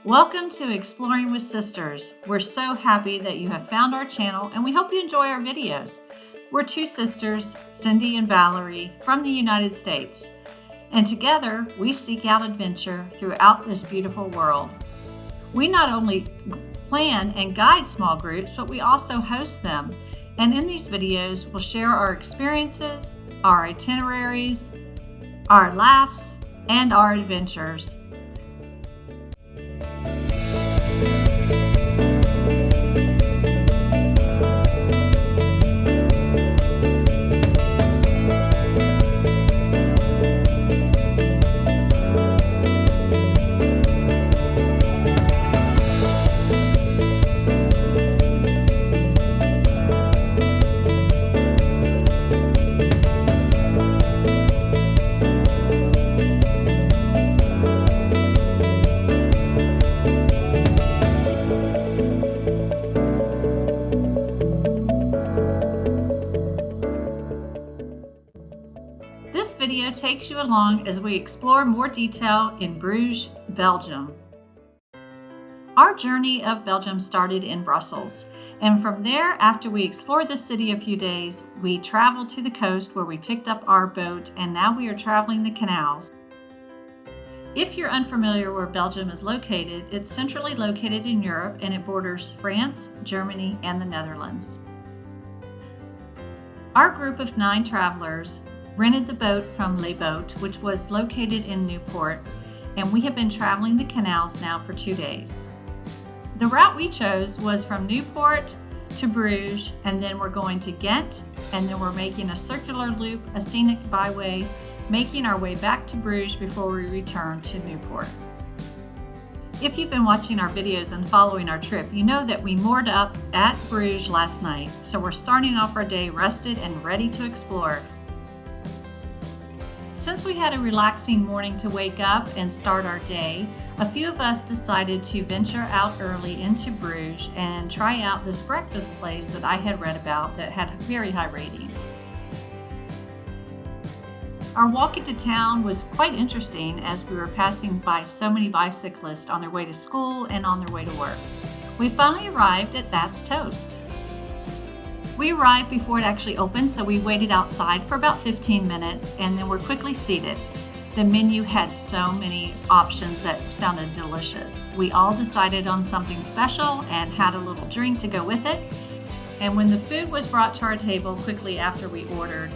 Welcome to Exploring with Sisters. We're so happy that you have found our channel and we hope you enjoy our videos. We're two sisters, Cindy and Valerie, from the United States. And together we seek out adventure throughout this beautiful world. We not only plan and guide small groups, but we also host them. And in these videos, we'll share our experiences, our itineraries, our laughs, and our adventures. This video takes you along as we explore more detail in Bruges, Belgium. Our journey of Belgium started in Brussels, and from there, after we explored the city a few days, we traveled to the coast where we picked up our boat, and now we are traveling the canals. If you're unfamiliar where Belgium is located, it's centrally located in Europe and it borders France, Germany, and the Netherlands. Our group of 9 travelers rented the boat from Le Boat, which was located in Newport, and we have been traveling the canals now for 2 days. The route we chose was from Newport to Bruges, and then we're going to Ghent, and then we're making a circular loop, a scenic byway, making our way back to Bruges before we return to Newport. If you've been watching our videos and following our trip, you know that we moored up at Bruges last night, so we're starting off our day rested and ready to explore. Since we had a relaxing morning to wake up and start our day, a few of us decided to venture out early into Bruges and try out this breakfast place that I had read about that had very high ratings. Our walk into town was quite interesting as we were passing by so many bicyclists on their way to school and on their way to work. We finally arrived at That's Toast. We arrived before it actually opened, so we waited outside for about 15 minutes and then were quickly seated. The menu had so many options that sounded delicious. We all decided on something special and had a little drink to go with it. And when the food was brought to our table quickly after we ordered,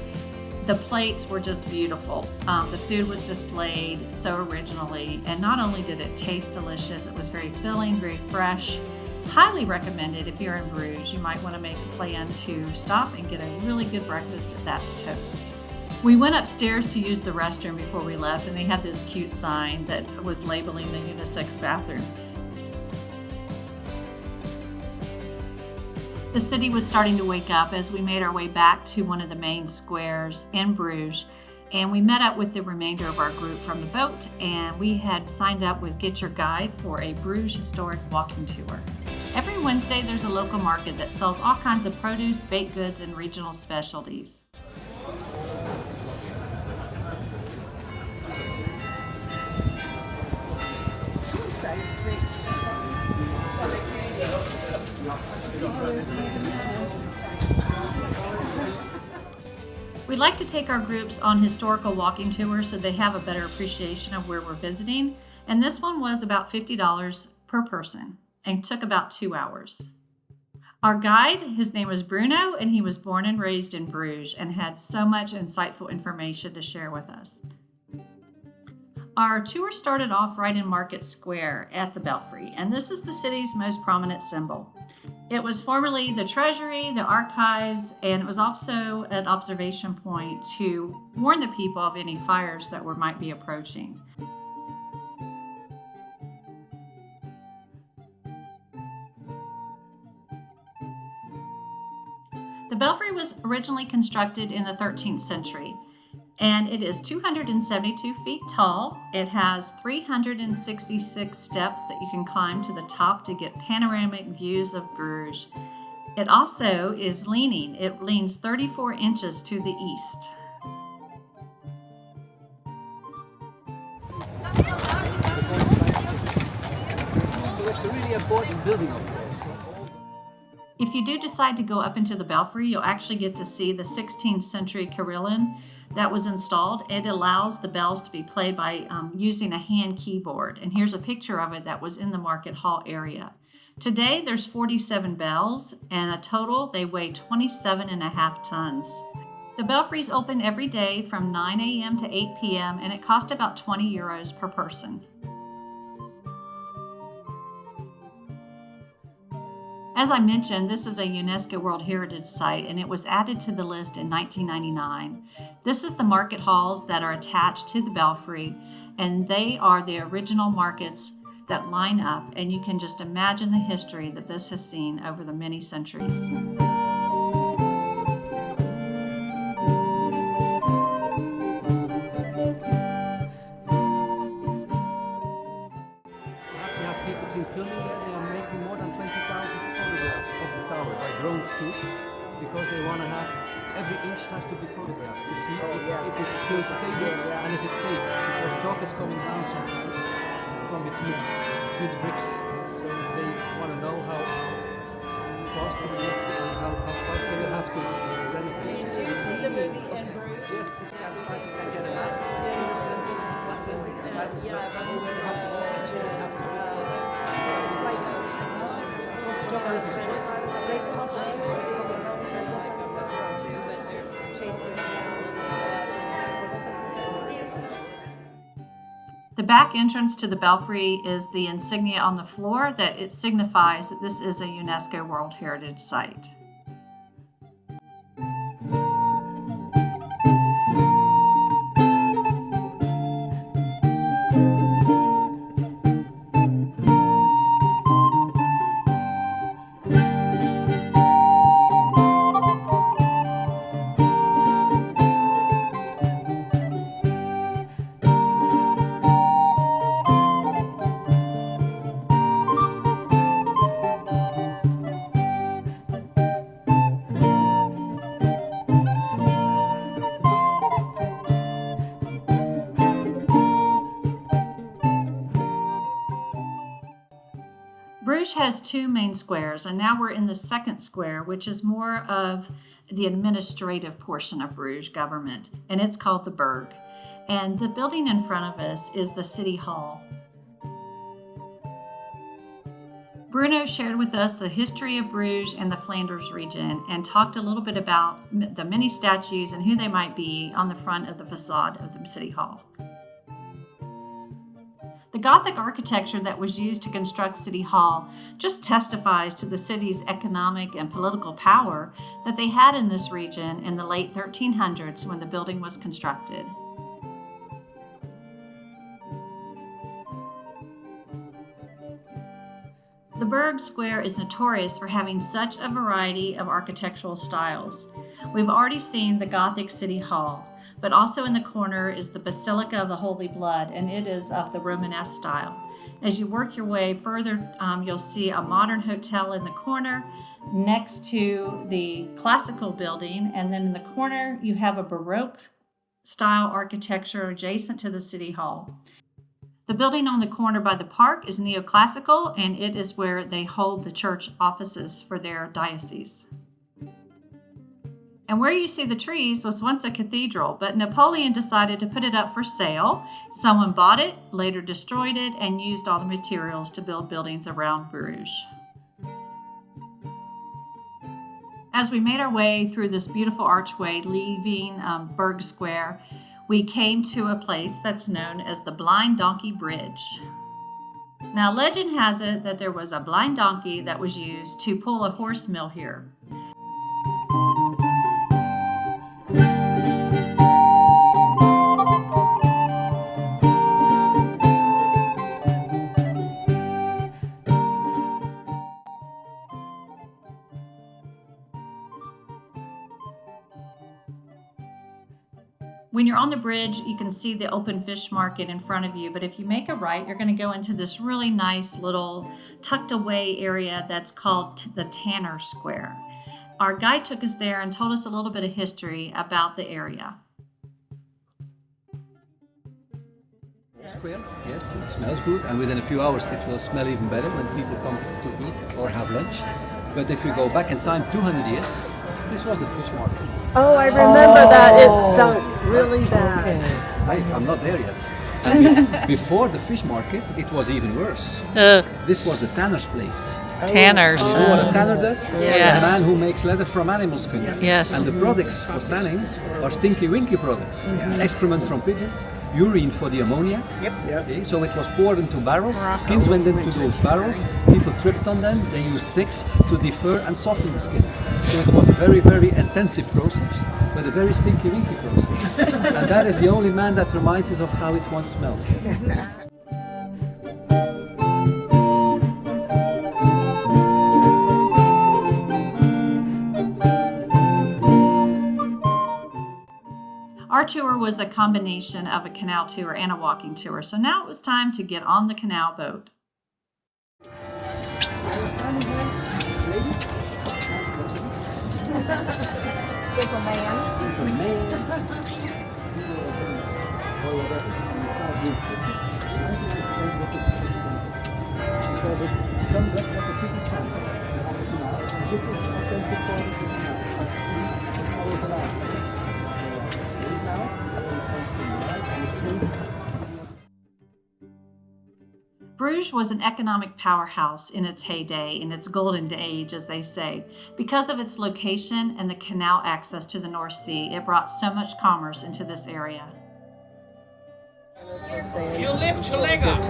the plates were just beautiful. The food was displayed so originally, and not only did it taste delicious, it was very filling, very fresh. Highly recommended if you're in Bruges. You might want to make a plan to stop and get a really good breakfast at That's Toast. We went upstairs to use the restroom before we left, and they had this cute sign that was labeling the unisex bathroom. The city was starting to wake up as we made our way back to one of the main squares in Bruges, and we met up with the remainder of our group from the boat, and we had signed up with Get Your Guide for a Bruges historic walking tour. Every Wednesday there's a local market that sells all kinds of produce, baked goods, and regional specialties. We like to take our groups on historical walking tours so they have a better appreciation of where we're visiting, and this one was about $50 per person and took about 2 hours. Our guide, his name was Bruno, and he was born and raised in Bruges and had so much insightful information to share with us. Our tour started off right in Market Square at the Belfry, and this is the city's most prominent symbol. It was formerly the treasury, the archives, and it was also an observation point to warn the people of any fires that might be approaching. The Belfry was originally constructed in the 13th century, and it is 272 feet tall. It has 366 steps that you can climb to the top to get panoramic views of Bruges. It also is leaning. It leans 34 inches to the east. important building, of course. If you do decide to go up into the belfry, you'll actually get to see the 16th century carillon that was installed. It allows the bells to be played by using a hand keyboard. And here's a picture of it that was in the market hall area. Today, there's 47 bells, and a total, they weigh 27.5 tons. The belfry's open every day from 9 a.m. to 8 p.m., and it costs about 20 euros per person. As I mentioned, this is a UNESCO World Heritage Site, and it was added to the list in 1999. This is the market halls that are attached to the belfry, and they are the original markets that line up, and you can just imagine the history that this has seen over the many centuries. Perhaps you have people seen filming there. They are making more than 20,000 photographs of the tower by drones too, because they want to have every inch has to be photographed to see if it's still stable and if it's safe, because chalk is coming down sometimes from between the bricks. So they want to know how fast they will how fast they will have to renovate. Did you see the movie in Bruges? Yes, this can find you can get a map in the center. What's in the map is where you have to go and you have to It's like talk a little bit. The back entrance to the belfry is the insignia on the floor that it signifies that this is a UNESCO World Heritage Site. Bruges has two main squares, and now we're in the second square, which is more of the administrative portion of Bruges government, and it's called the Burg. And the building in front of us is the City Hall. Bruno shared with us the history of Bruges and the Flanders region and talked a little bit about the many statues and who they might be on the front of the facade of the City Hall. The Gothic architecture that was used to construct City Hall just testifies to the city's economic and political power that they had in this region in the late 1300s when the building was constructed. The Burg Square is notorious for having such a variety of architectural styles. We've already seen the Gothic City Hall, but also in the corner is the Basilica of the Holy Blood, and it is of the Romanesque style. As you work your way further, you'll see a modern hotel in the corner next to the classical building, and then in the corner you have a Baroque style architecture adjacent to the City Hall. The building on the corner by the park is neoclassical, and it is where they hold the church offices for their diocese. And where you see the trees was once a cathedral, but Napoleon decided to put it up for sale. Someone bought it, later destroyed it, and used all the materials to build buildings around Bruges. As we made our way through this beautiful archway leaving Burg Square, we came to a place that's known as the Blind Donkey Bridge. Now, legend has it that there was a blind donkey that was used to pull a horse mill here. When you're on the bridge, you can see the open fish market in front of you, but if you make a right, you're going to go into this really nice little tucked away area that's called the Tanner Square. Our guide took us there and told us a little bit of history about the area. square. Yes, it smells good, and within a few hours it will smell even better when people come to eat or have lunch. But if you go back in time 200 years, this was the fish market. Oh, I remember that. It stunk really bad. I'm not there yet. And before the fish market, it was even worse. This was the tanner's place. Tanners. You know what a tanner does? Yes. The man who makes leather from animal skins. Yes. And the products for tanning are stinky winky products. Excrement from pigeons, urine for the ammonia. Okay, so it was poured into barrels, skins went into those barrels, people tripped on them, they used sticks to defer and soften the skins. So it was a very, very intensive process, but a very stinky winky process. And that is the only man that reminds us of how it once smelled. Our tour was a combination of a canal tour and a walking tour, so now it was time to get on the canal boat. Because it comes up at the city standard. This is the authentic part of the canal. It follows the last. This now, it comes to the right and it swings. Bruges was an economic powerhouse in its heyday, in its golden age, as they say. Because of its location and the canal access to the North Sea, it brought so much commerce into this area. You lift your leg up.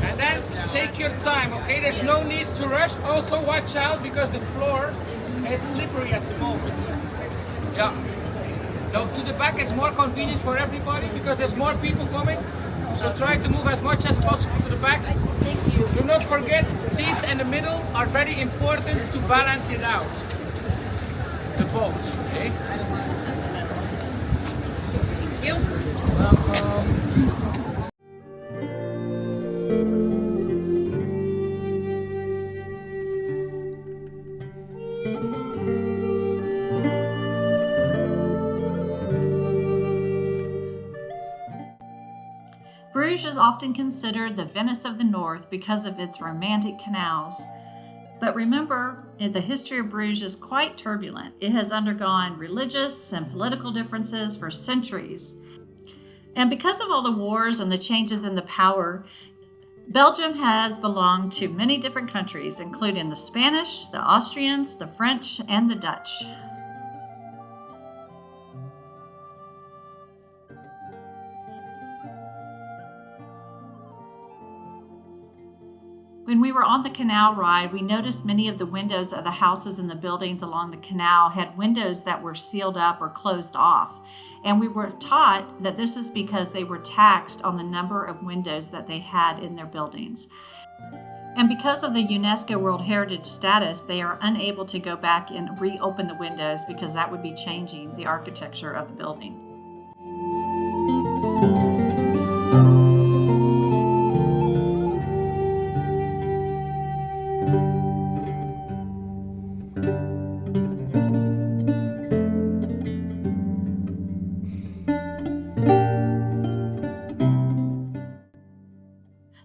And then take your time, okay? There's no need to rush. Also watch out because the floor is slippery at the moment. Yeah. No, to the back it's more convenient for everybody because there's more people coming. So try to move as much as possible to the back. Do not forget, seats in the middle are very important to balance it out. The boat, okay? Welcome. Bruges is often considered the Venice of the North because of its romantic canals. But remember, the history of Bruges is quite turbulent. It has undergone religious and political differences for centuries. And because of all the wars and the changes in the power, Belgium has belonged to many different countries, including the Spanish, the Austrians, the French, and the Dutch. When we were on the canal ride, we noticed many of the windows of the houses and the buildings along the canal had windows that were sealed up or closed off. And we were taught that this is because they were taxed on the number of windows that they had in their buildings. And because of the UNESCO World Heritage status, they are unable to go back and reopen the windows because that would be changing the architecture of the building.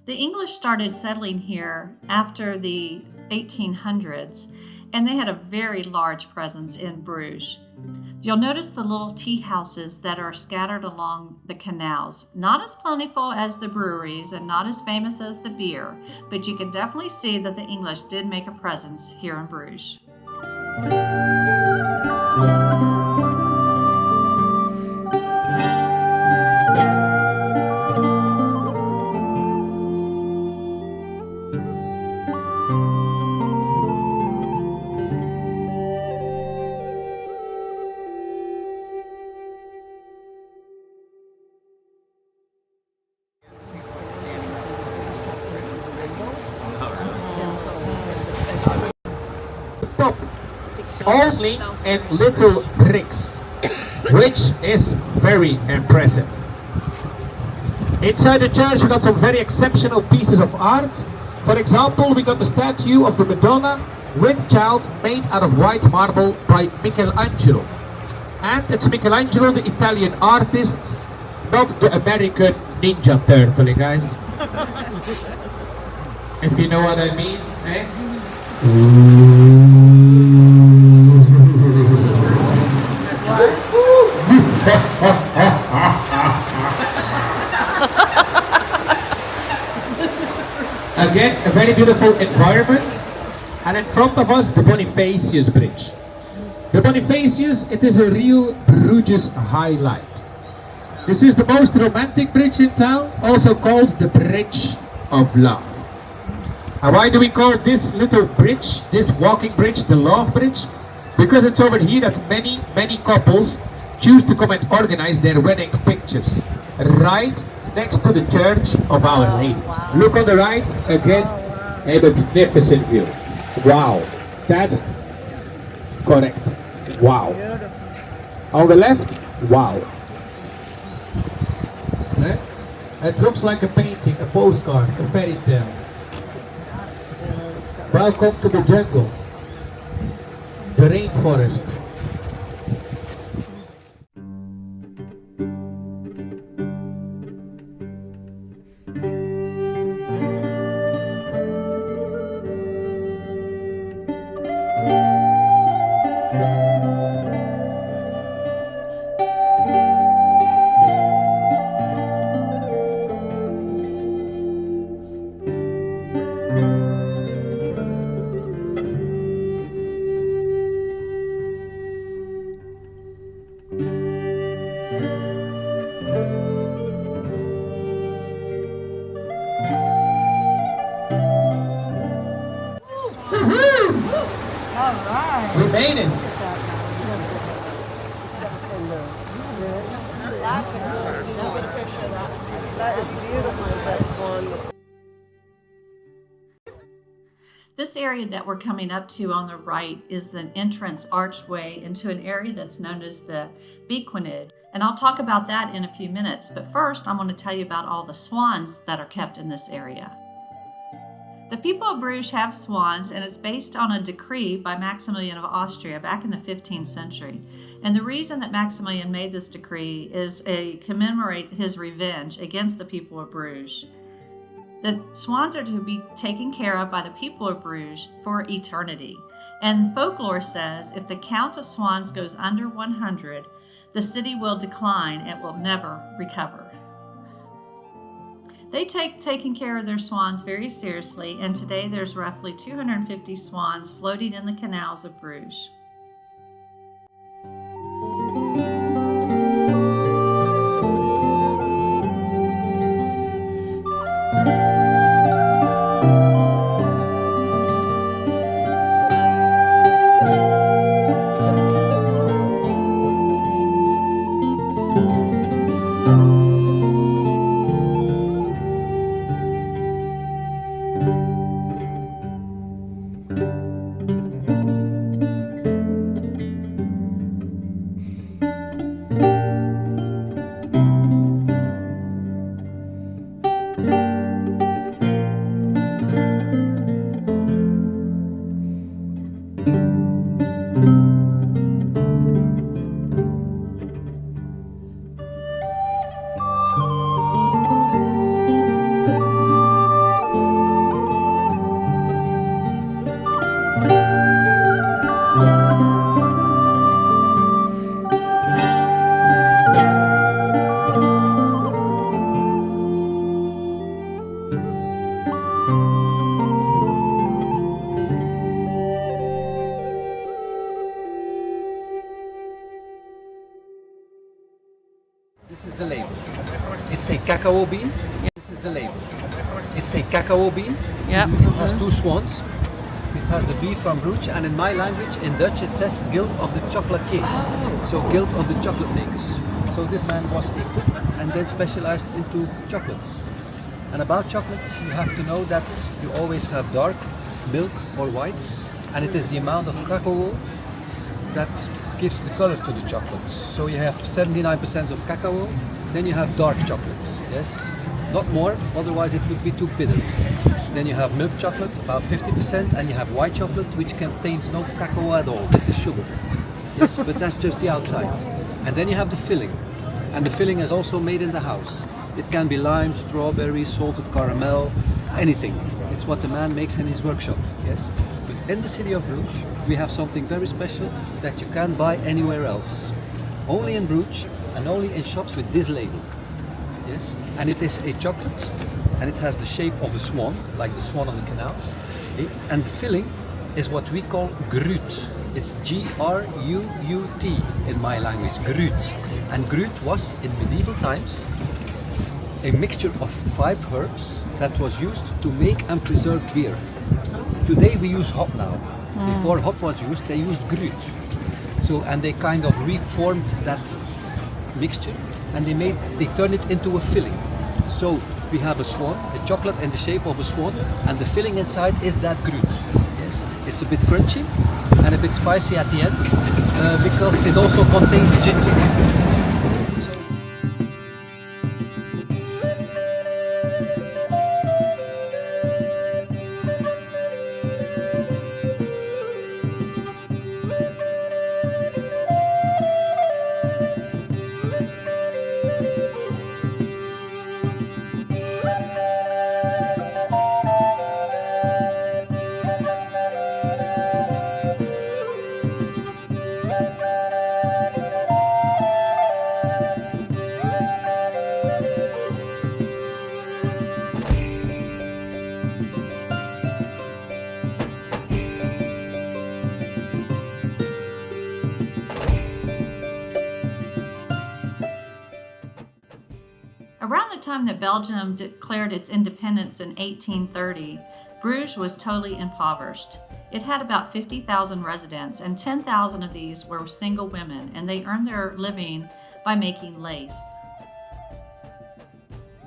The English started settling here after the 1800s, and they had a very large presence in Bruges. You'll notice the little tea houses that are scattered along the canals. Not as plentiful as the breweries and not as famous as the beer, but you can definitely see that the English did make a presence here in Bruges. Top, only in little bricks, which is very impressive. Inside the church we got some very exceptional pieces of art. For example, we got the statue of the Madonna with child made out of white marble by Michelangelo. And it's Michelangelo, the Italian artist, not the American Ninja Turtle, eh, guys? If you know what I mean, eh? Again, a very beautiful environment. And in front of us, the Bonifacius Bridge. The Bonifacius, it is a real Bruges highlight. This is the most romantic bridge in town, also called the Bridge of Love. And why do we call this little bridge, this walking bridge, the Love Bridge? Because it's over here that many couples choose to come and organize their wedding pictures. Right next to the Church of Our Lady. Wow. Look on the right, again, a magnificent view. Wow, that's correct. Wow. On the left, wow. Eh? It looks like a painting, a postcard, a fairy tale. Welcome to the jungle, the rainforest. We made it. That is beautiful, that swan. This area that we're coming up to on the right is the entrance archway into an area that's known as the Bequinid. And I'll talk about that in a few minutes. But first, I'm going to tell you about all the swans that are kept in this area. The people of Bruges have swans, and it's based on a decree by Maximilian of Austria back in the 15th century. And the reason that Maximilian made this decree is to commemorate his revenge against the people of Bruges. The swans are to be taken care of by the people of Bruges for eternity. And folklore says if the count of swans goes under 100, the city will decline and will never recover. They take taking care of their swans very seriously, and today there's roughly 250 swans floating in the canals of Bruges. This is the label. It's a cacao bean. This is the label. It's a cacao bean. Yep. It has two swans. It has the bee from Bruges, and in my language, in Dutch, it says guild of the chocolatiers. So guild of the chocolate makers. So this man was a cook and then specialized into chocolates. And about chocolates, you have to know that you always have dark milk or white, and it is the amount of cacao that gives the color to the chocolates. So you have 79% of cacao, then you have dark chocolates, yes? Not more, otherwise it would be too bitter. Then you have milk chocolate, about 50%, and you have white chocolate, which contains no cacao at all. This is sugar. Yes, but that's just the outside. And then you have the filling. And the filling is also made in the house. It can be lime, strawberry, salted caramel, anything. It's what the man makes in his workshop, yes? But in the city of Bruges, we have something very special that you can't buy anywhere else. Only in Bruges and only in shops with this label, yes? And it is a chocolate, and it has the shape of a swan, like the swan on the canals. And the filling is what we call gruut. It's G-R-U-U-T in my language, gruut. And gruut was, in medieval times, a mixture of 5 herbs that was used to make and preserve beer. Today we use hop now. Before hop was used, they used gruut. So, and they kind of reformed that mixture, and they turned it into a filling. So we have a swan, a chocolate in the shape of a swan, and the filling inside is that gruut. Yes, it's a bit crunchy and a bit spicy at the end because it also contains ginger. Around the time that Belgium declared its independence in 1830, Bruges was totally impoverished. It had about 50,000 residents, and 10,000 of these were single women, and they earned their living by making lace.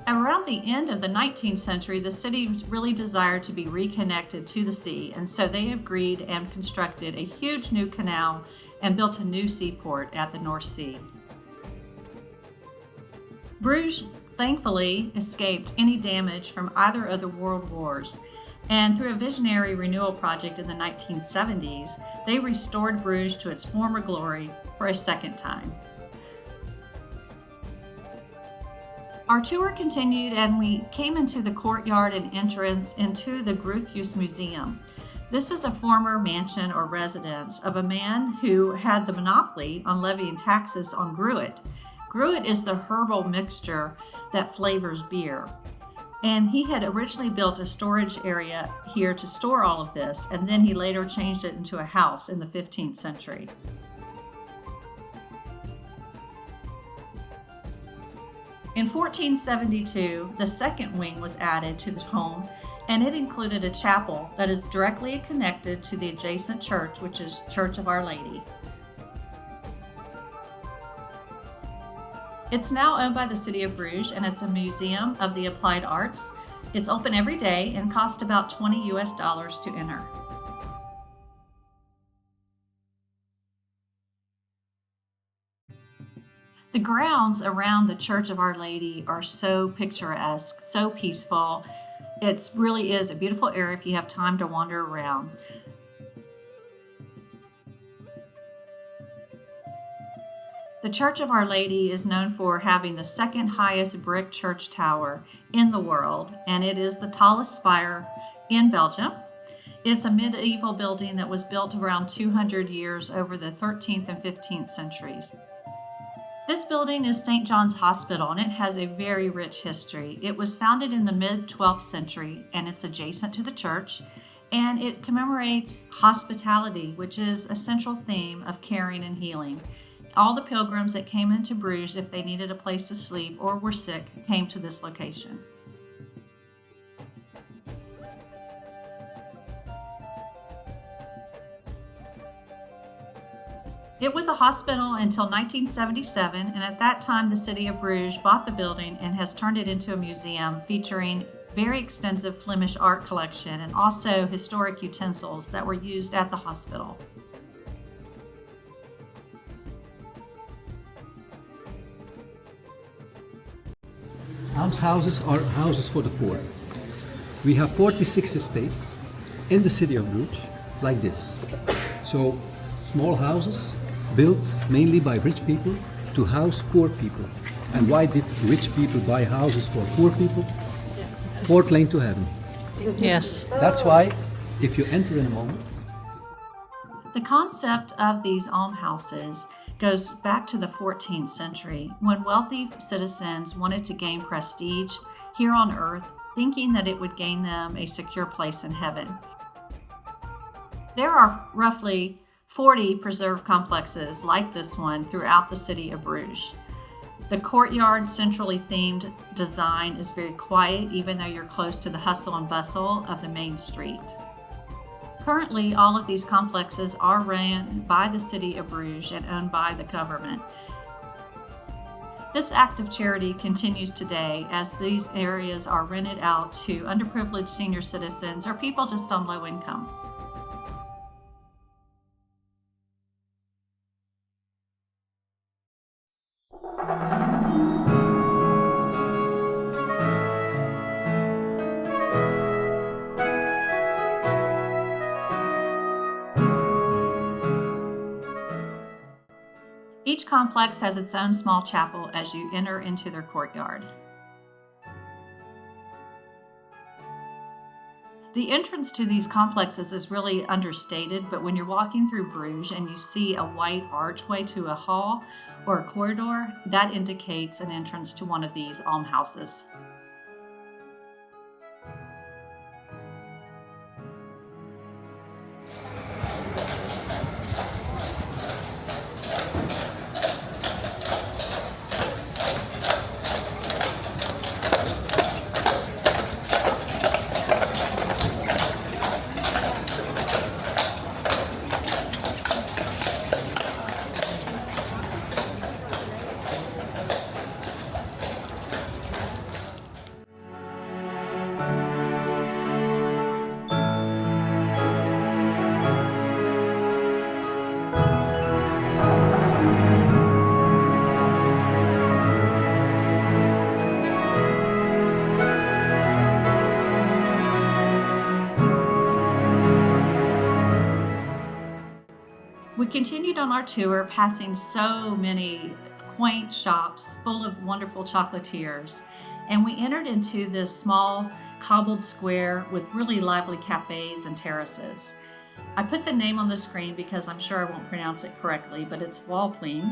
Around the end of the 19th century, the city really desired to be reconnected to the sea, and so they agreed and constructed a huge new canal and built a new seaport at the North Sea. Bruges thankfully escaped any damage from either of the world wars, and through a visionary renewal project in the 1970s, they restored Bruges to its former glory for a second time. Our tour continued, and we came into the courtyard and entrance into the Groothuis Museum. This is a former mansion or residence of a man who had the monopoly on levying taxes on gruit. Gruit is the herbal mixture that flavors beer. And he had originally built a storage area here to store all of this, and then he later changed it into a house in the 15th century. In 1472, the second wing was added to the home, and it included a chapel that is directly connected to the adjacent church, which is Church of Our Lady. It's now owned by the City of Bruges, and it's a museum of the applied arts. It's open every day and costs about $20 US to enter. The grounds around the Church of Our Lady are so picturesque, so peaceful. It really is a beautiful area if you have time to wander around. The Church of Our Lady is known for having the second highest brick church tower in the world, and it is the tallest spire in Belgium. It's a medieval building that was built around 200 years over the 13th and 15th centuries. This building is St. John's Hospital, and it has a very rich history. It was founded in the mid-12th century, and it's adjacent to the church, and it commemorates hospitality, which is a central theme of caring and healing. All the pilgrims that came into Bruges, if they needed a place to sleep or were sick, came to this location. It was a hospital until 1977, and at that time the City of Bruges bought the building and has turned it into a museum featuring very extensive Flemish art collection and also historic utensils that were used at the hospital. Almshouses are houses for the poor. We have 46 estates in the city of Bruges, like this. So, small houses built mainly by rich people to house poor people. And why did rich people buy houses for poor people? Fourth lane to heaven. Yes. That's why, if you enter in a moment, The concept of these almhouses goes back to the 14th century when wealthy citizens wanted to gain prestige here on earth, thinking that it would gain them a secure place in heaven. There are roughly 40 preserved complexes like this one throughout the city of Bruges. The courtyard centrally themed design is very quiet, even though you're close to the hustle and bustle of the main street. Currently, all of these complexes are run by the city of Bruges and owned by the government. This act of charity continues today as these areas are rented out to underprivileged senior citizens or people just on low income. Each complex has its own small chapel as you enter into their courtyard. The entrance to these complexes is really understated, but when you're walking through Bruges and you see a white archway to a hall or a corridor, that indicates an entrance to one of these almhouses. We continued on our tour, passing so many quaint shops full of wonderful chocolatiers, and we entered into this small cobbled square with really lively cafes and terraces. I put the name on the screen because I'm sure I won't pronounce it correctly, but it's Waffles,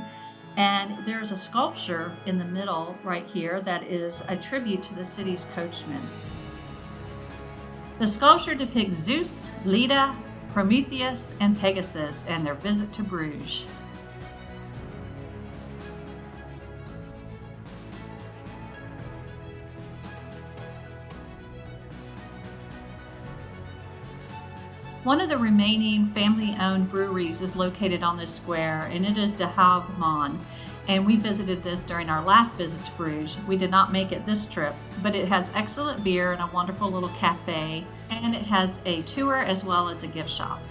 and there's a sculpture in the middle right here that is a tribute to the city's coachmen. The sculpture depicts Zeus, Leda, Prometheus, and Pegasus and their visit to Bruges. One of the remaining family-owned breweries is located on this square, and it is De Havre, and we visited this during our last visit to Bruges. We did not make it this trip, but it has excellent beer and a wonderful little cafe, and it has a tour as well as a gift shop.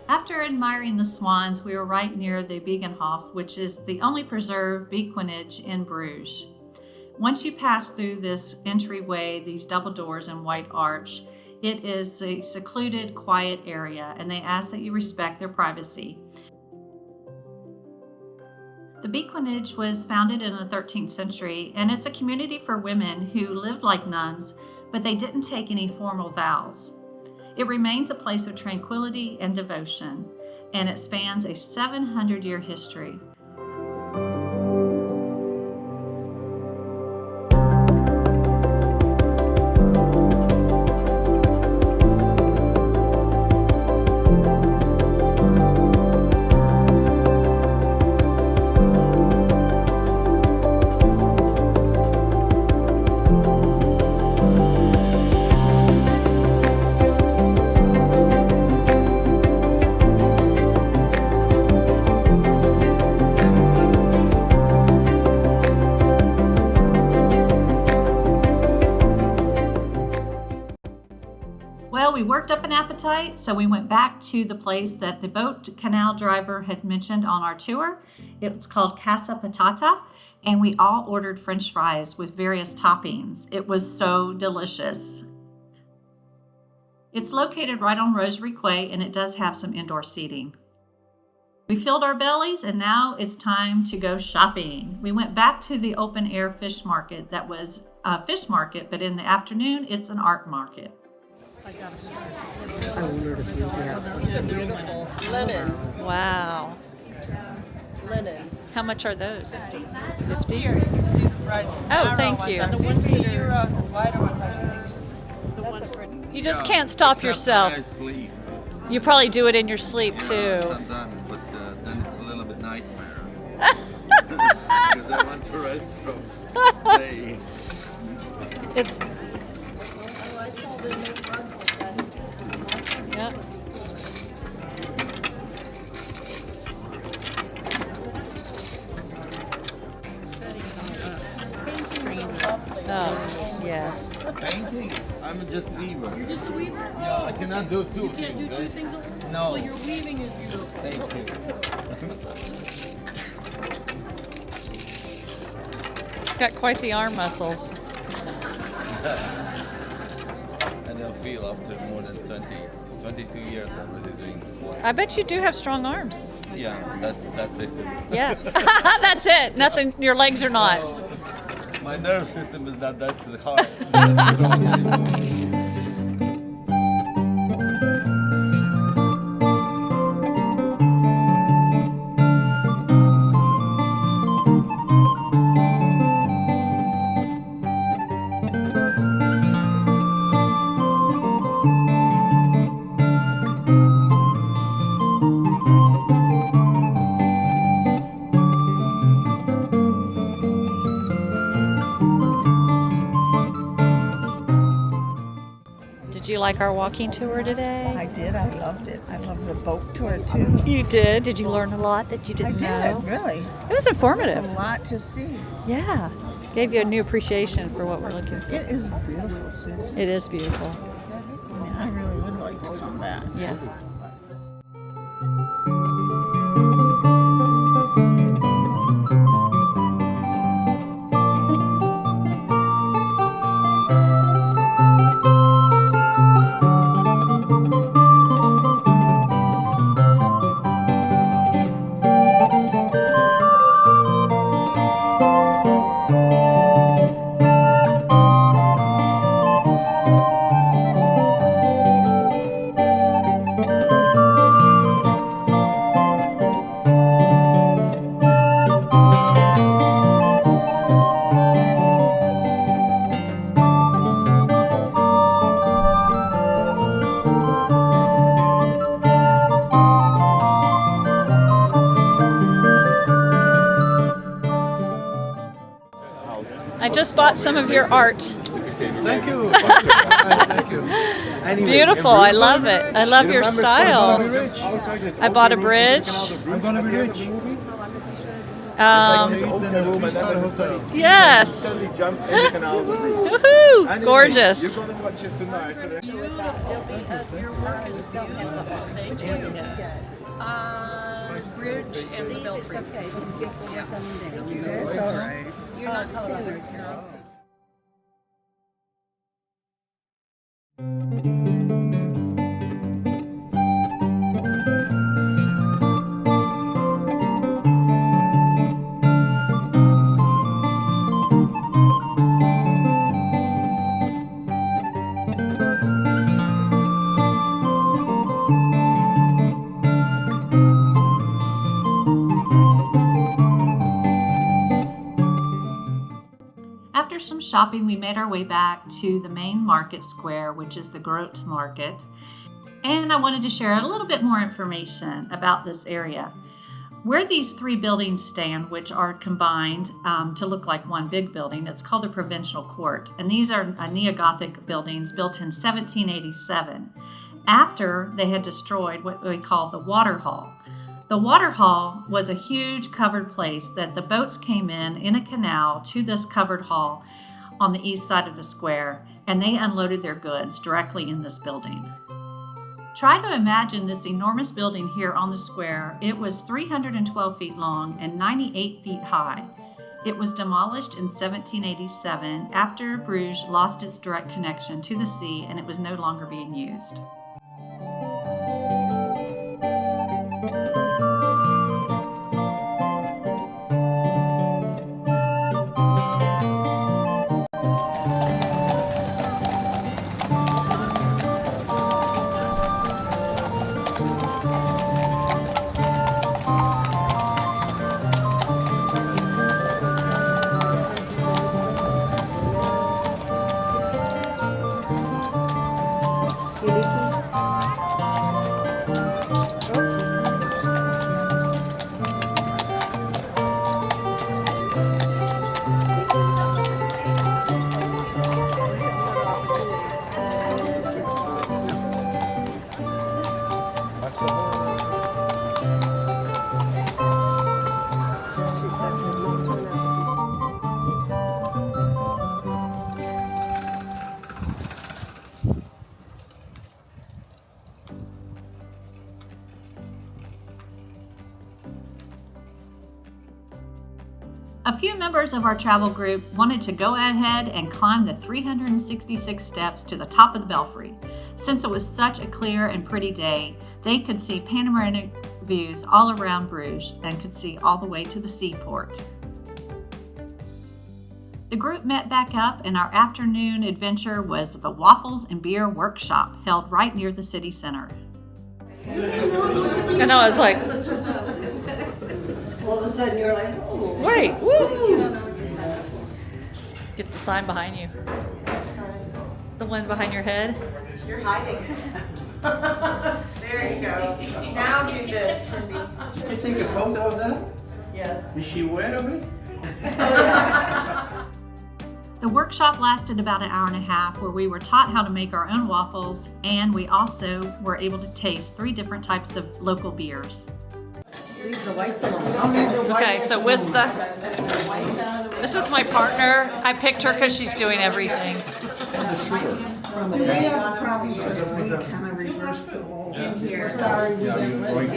After admiring the swans, we were right near the Begenhof, which is the only preserved bequinage in Bruges. Once you pass through this entryway, these double doors and white arch, it is a secluded, quiet area, and they ask that you respect their privacy. The bequinage was founded in the 13th century, and it's a community for women who lived like nuns, but they didn't take any formal vows. It remains a place of tranquility and devotion, and it spans a 700-year history. worked up an appetite, so we went back to the place that the boat canal driver had mentioned on our tour. It's called Casa Patata, and we all ordered French fries with various toppings. It was so delicious. It's located right on Rosary Quay, and it does have some indoor seating. We filled our bellies, and now it's time to go shopping. We went back to the open air fish market that was a fish market, but in the afternoon, it's an art market. I wondered if you have linen. Wow. Linen. How much are those? 50? Here, you can see the prices. Oh, Narrow thank ones you. are 50 euros and wider ones are 60. You just can't stop Except yourself. when I sleep. You probably do it in your sleep too. Sometimes, but then it's a little bit nightmare. Because I want to rest from the day. It's. Yeah. Oh, yes. Painting? I'm just weaver. You're just a weaver? Yeah, I cannot do two things. You can't do two things at once? No. Well, your weaving is beautiful. Thank you. Got quite the arm muscles. I don't feel after more than 22 years I'm already doing sport. I bet you do have strong arms. Yeah, that's it. Yeah. That's it. Nothing. Your legs are not. My nerve system is not that hard. That's so Did you like our walking tour today? I did. I loved it. I loved the boat tour too. You did? Did you learn a lot that you I didn't did, know? really. It was There's a informative. lot to see. Yeah. Gave you a new appreciation for what we're looking for. It is a beautiful city. It is beautiful. I mean, I really would like to come back. Yeah. I just bought some of your art. Thank you. Thank you. Anyway, Beautiful. I love it. I love your remember style. I bought a bridge. I'm gonna be rich. Yes. Jumps in the canals of Bruges. Woohoo! Anyway, Gorgeous. You're gonna watch it tonight. Bridge and Belfry. It's all right. You're not silly. After some shopping, we made our way back to the main market square, which is the Groot Market. And I wanted to share a little bit more information about this area. Where these three buildings stand, which are combined to look like one big building, it's called the Provincial Court. And these are neo-Gothic buildings built in 1787, after they had destroyed what we call the Water Hall. The Water Hall was a huge covered place that the boats came in a canal to this covered hall on the east side of the square, and they unloaded their goods directly in this building. Try to imagine this enormous building here on the square. It was 312 feet long and 98 feet high. It was demolished in 1787 after Bruges lost its direct connection to the sea and it was no longer being used. A few members of our travel group wanted to go ahead and climb the 366 steps to the top of the belfry. Since it was such a clear and pretty day, they could see panoramic views all around Bruges and could see all the way to the seaport. The group met back up and our afternoon adventure was the Waffles and Beer Workshop held right near the city center. I know, I was like, All of a sudden you're like, oh. wait, woo! Get the sign behind you. The one behind your head. You're hiding. There you go. Now do this, Cindy. Did you take a photo of that? Yes. Is she aware of it? The workshop lasted about an hour and a half where we were taught how to make our own waffles and we also were able to taste 3 different types of local beers. Leave the whites alone. Okay, so this is my partner. I picked her because she's doing everything. Do we have a problem because we kind of reversed the role here? Sorry, we didn't listen.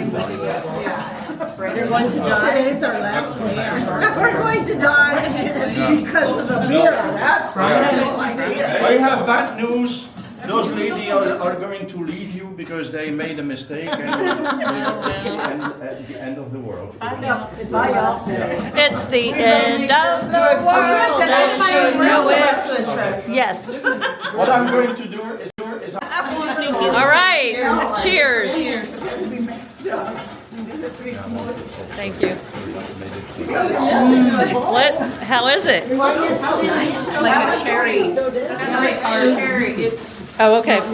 You're going to die. Today's our last day. We're going to die. It's because of the beer. That's right. I don't like beer. I have bad news. Those ladies are going to leave you because they made a mistake and at the end of the world. Goodbye, y'all. It's the end of the world as you know it. Yes. What I'm going to do is All right. Cheers. We mixed up. These are 3 small. Thank you. What? How is it? Like a cherry. Like our cherry. It's Oh, okay. tart.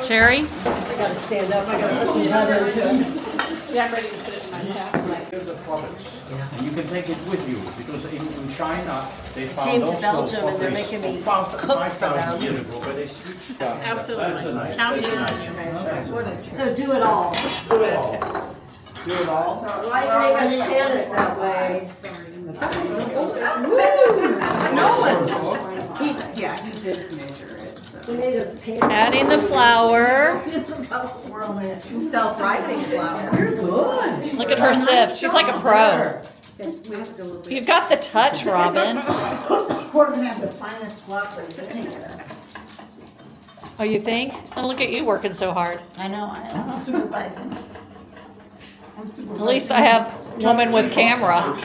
Cherry? I gotta stand up, I gotta put some butter into it. Yeah, I'm ready to put it in my mouth. here's a product, and you can take it with you because in China they found Came to also Belgium and they're coffees making me about cook for 5,000 them. years ago, but they switched. Absolutely. That's a nice. Count That's it nice. on you. So do it all. Do it all. Do it all. Like they can it that way. Yeah, he did measure it. So. He made us pan. Adding the flour. Self-rising flour. You're good. Look at her sieve. She's like a pro. You've got the touch, Robin. We're gonna have the finest wafers anywhere. Oh, you think? And look at you working so hard. I know, I'm supervising. At least I have woman with camera.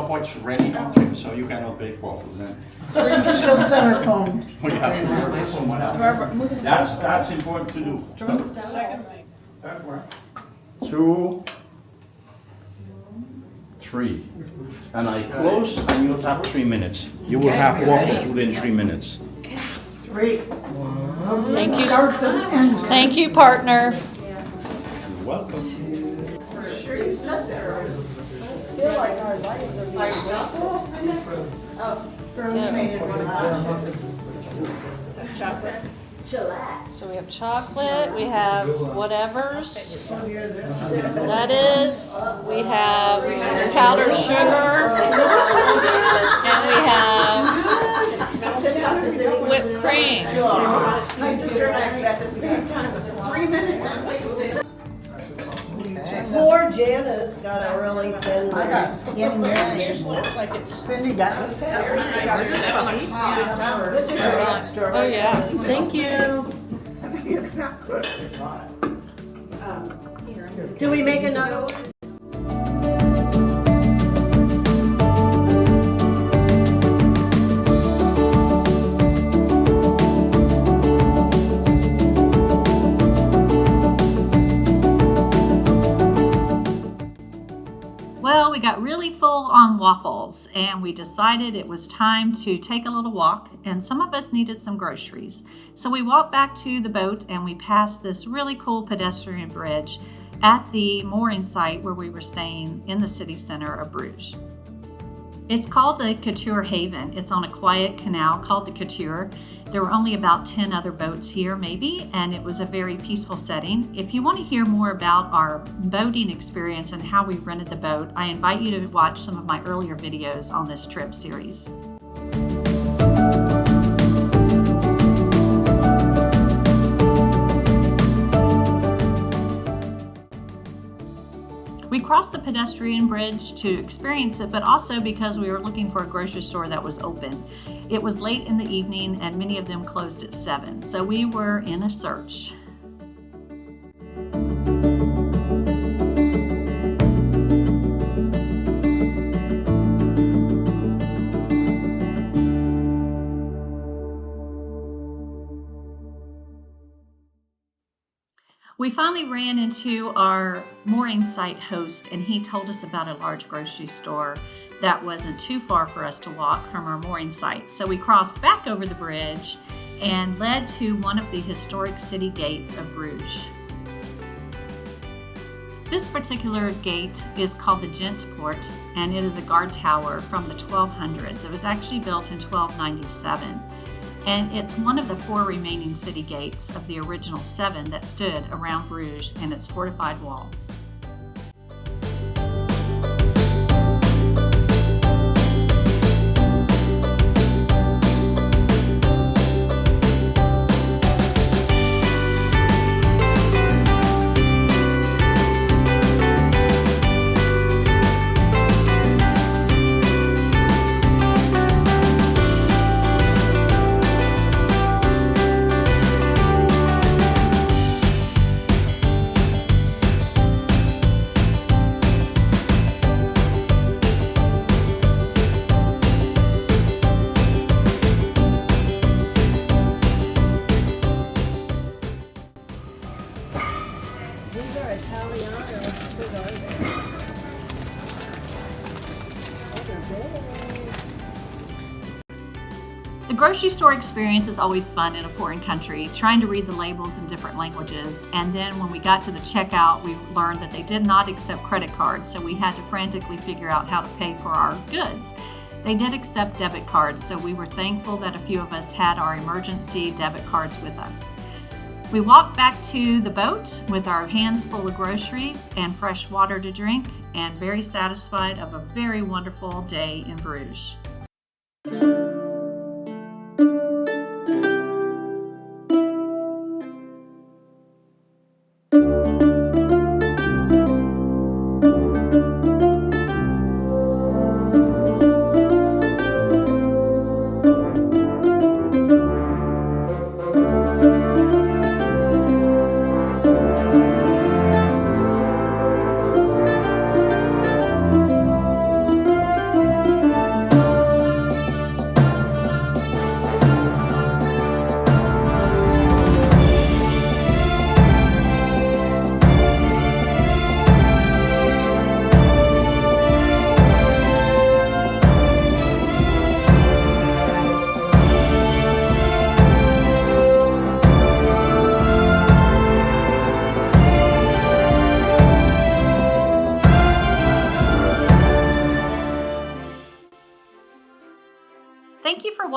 stopwatch ready? Okay, so you cannot bake waffles then. She'll set her phone. We have to work with someone else. That's important to do. Two, three. And I close and you'll have 3 minutes. You will have waffles within 3 minutes. Three. Thank you. Start the engine. Thank you, partner. You're welcome. She's sister. I feel like our lights are being illuminated with chocolate. So we have chocolate, we have whatever's, that is, we have powdered sugar, and we have whipped cream. My sister and I at the same time, 3 minutes. Poor Janice got a really thin I got skinny Mary. Looks like it's Cindy got the fat. Oh yeah, thank you. It's not good. Do we make another one? Well, we got really full on waffles and we decided it was time to take a little walk, and some of us needed some groceries. So we walked back to the boat and we passed this really cool pedestrian bridge at the mooring site where we were staying in the city center of Bruges. It's called the Couture Haven. It's on a quiet canal called the Couture. There were only about 10 other boats here maybe, and it was a very peaceful setting. If you want to hear more about our boating experience and how we rented the boat, I invite you to watch some of my earlier videos on this trip series. We crossed the pedestrian bridge to experience it, but also because we were looking for a grocery store that was open. It was late in the evening and many of them closed at 7, so we were in a search. We finally ran into our mooring site host, and he told us about a large grocery store that wasn't too far for us to walk from our mooring site. So we crossed back over the bridge and led to one of the historic city gates of Bruges. This particular gate is called the Gentpoort, and it is a guard tower from the 1200s. It was actually built in 1297. And it's one of the 4 remaining city gates of the original 7 that stood around Bruges and its fortified walls. These are Italiano. What are they? Oh, they're big. The grocery store experience is always fun in a foreign country, trying to read the labels in different languages. And then when we got to the checkout, we learned that they did not accept credit cards, so we had to frantically figure out how to pay for our goods. They did accept debit cards, so we were thankful that a few of us had our emergency debit cards with us. We walked back to the boat with our hands full of groceries and fresh water to drink, and very satisfied of a very wonderful day in Bruges.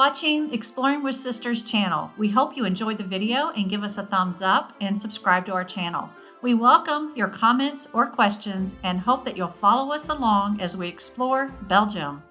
watching Exploring with Sisters channel. We hope you enjoyed the video and give us a thumbs up and subscribe to our channel. We welcome your comments or questions and hope that you'll follow us along as we explore Belgium.